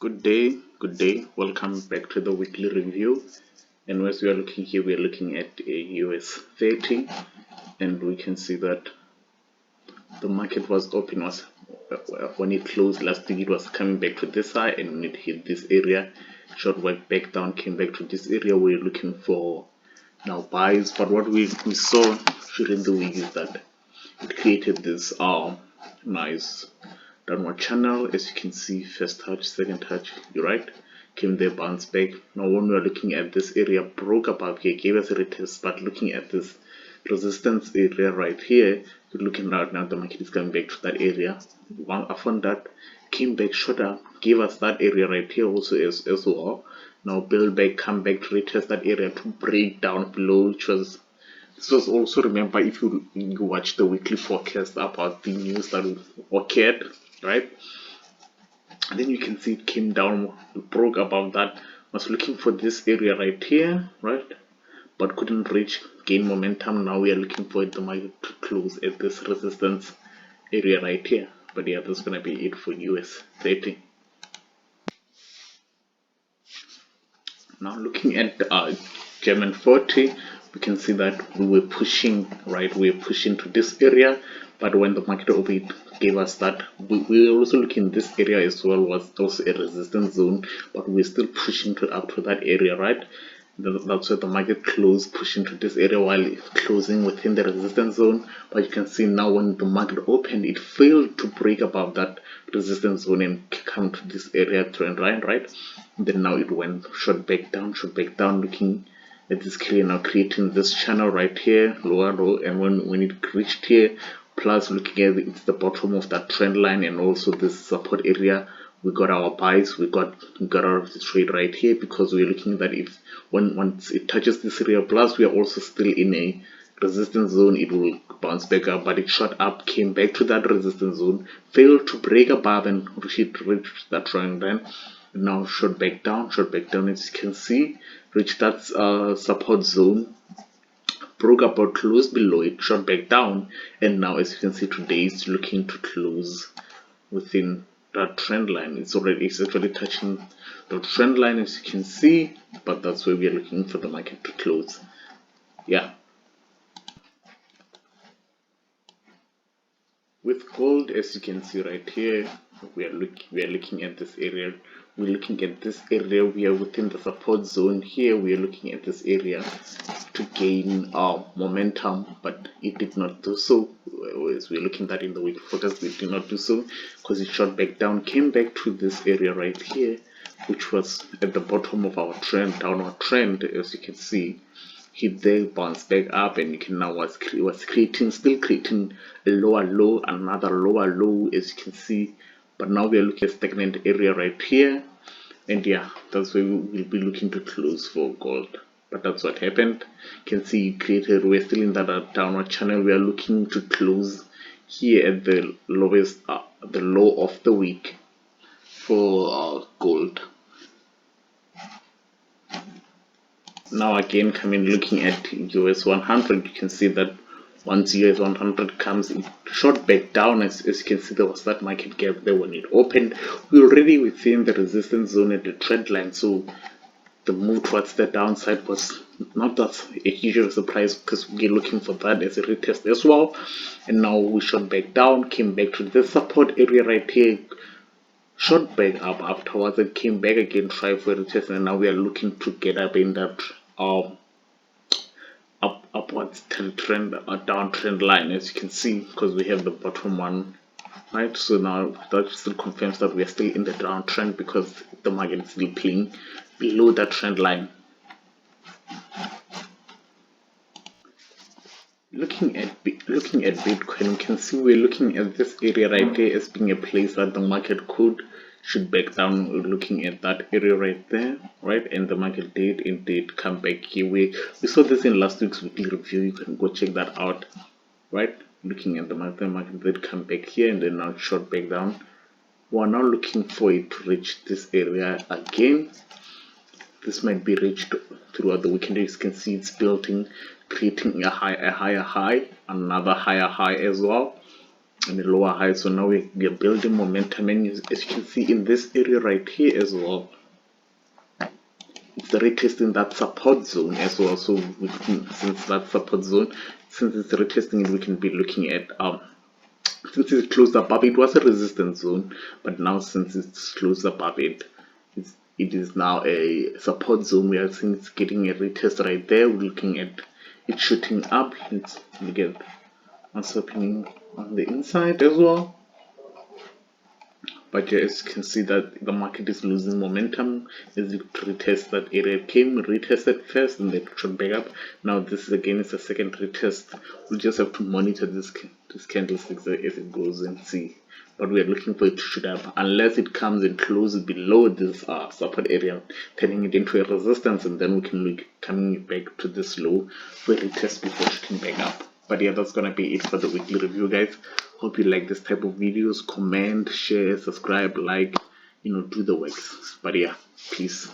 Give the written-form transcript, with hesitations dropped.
Good day. Welcome back to the weekly review. And as we are looking here, we are looking at a US30, and we can see that the market was open was when it closed last week, it was coming back to this side, and when it hit this area, short went back down, came back to this area. We're looking for now buys, but what we saw during the week is that it created this nice downward channel. As you can see, first touch, second touch, you're right, came there, bounce back. Now when we're looking at this area, broke above here, gave us a retest, but looking at this resistance area right here, you're looking right now, the market is coming back to that area. One after that, came back, shot up, gave us that area right here also as well. Now build back, come back to retest that area to break down below, which was this was also, remember, if you watch the weekly forecast about the news that occurred, right? And then you can see it came down, broke above that, was looking for this area right here, right? But couldn't reach, gain momentum. Now we are looking for the market to close at this resistance area right here. But yeah, that's gonna be it for US30. Now looking at GEr40, we can see that we were pushing, right? We were pushing to this area, but when the market opened, gave us that. We were also looking this area as well, was also a resistance zone, but we're still pushing to up to that area, right? That's where the market closed, pushing to this area while closing within the resistance zone. But you can see now when the market opened, it failed to break above that resistance zone and come to this area trend line, right? And then now it went shot back down, looking at this clear, now creating this channel right here, lower low, and when it reached here, plus looking at it's the bottom of that trend line and also this support area, we got our buys, we got out of the trade right here, because we're looking that if once it touches this area, plus we are also still in a resistance zone, it will bounce back up. But it shot up, came back to that resistance zone, failed to break above and reach that trend line. Now shot back down, as you can see, reached that support zone, broke up or closed below it, shot back down, and now as you can see, today is looking to close within that trend line. It's actually touching the trend line, as you can see, but that's where we are looking for the market to close. Yeah, with gold, as you can see right here, we are looking at this area. We're looking at this area. We are within the support zone here. We are looking at this area to gain momentum, but it did not do so. As we're looking at in the weekly forecast, it did not do so because it shot back down, came back to this area right here, which was at the bottom of our trend, downward trend, as you can see. Hit there, bounce back up, and you can now was still creating a lower low, another lower low, as you can see. But now we are looking at stagnant area right here, and yeah, that's where we will be looking to close for gold. But that's what happened. You can see we're still in that downward channel. We are looking to close here at the lowest, the low of the week for gold. Now again, coming looking at US100, you can see that once US100 comes, it shot back down. As you can see, there was that market gap there when it opened. We're already within the resistance zone at the trend line, so the move towards the downside was not that a huge surprise, because we're looking for that as a retest as well. And now we shot back down, came back to the support area right here, shot back up afterwards, and came back again, try for a retest, and now we are looking to get up in that upwards trend, downtrend line, as you can see, because we have the bottom one, right? So now that still confirms that we are still in the downtrend, because the market is still playing below that trend line. Looking at Bitcoin, we can see we're looking at this area right there as being a place that the market could shoot back down. We're looking at that area right there, right? And the market did indeed come back here. We saw this in last week's weekly review. You can go check that out, right? Looking at the market did come back here, and then now shot back down. We're now looking for it to reach this area again. This might be reached throughout the weekend. As you can see, it's building, creating a higher high, another higher high as well. and a lower high. So now we're building momentum, and as you can see in this area right here as well, it's retesting that support zone as well. So since that support zone, since it's retesting it, we can be looking at since it's closed above it, was a resistance zone, but now since it's closed above it, it is now a support zone. We are seeing it's getting a retest right there. We're looking at it shooting up. Let's look at what's happening on the inside as well. But yeah, as you can see that the market is losing momentum as it retests that area. It came retested first and then shot back up. Now this is again is a second retest. We just have to monitor this candlesticks as it goes and see. But we are looking for it to shoot up unless it comes and closes below this support area, turning it into a resistance, and then we can look coming back to this low for a retest before shooting back up. But yeah, that's gonna be it for the weekly review, guys. Hope you like this type of videos. Comment, share, subscribe, like, do the works. But yeah, peace.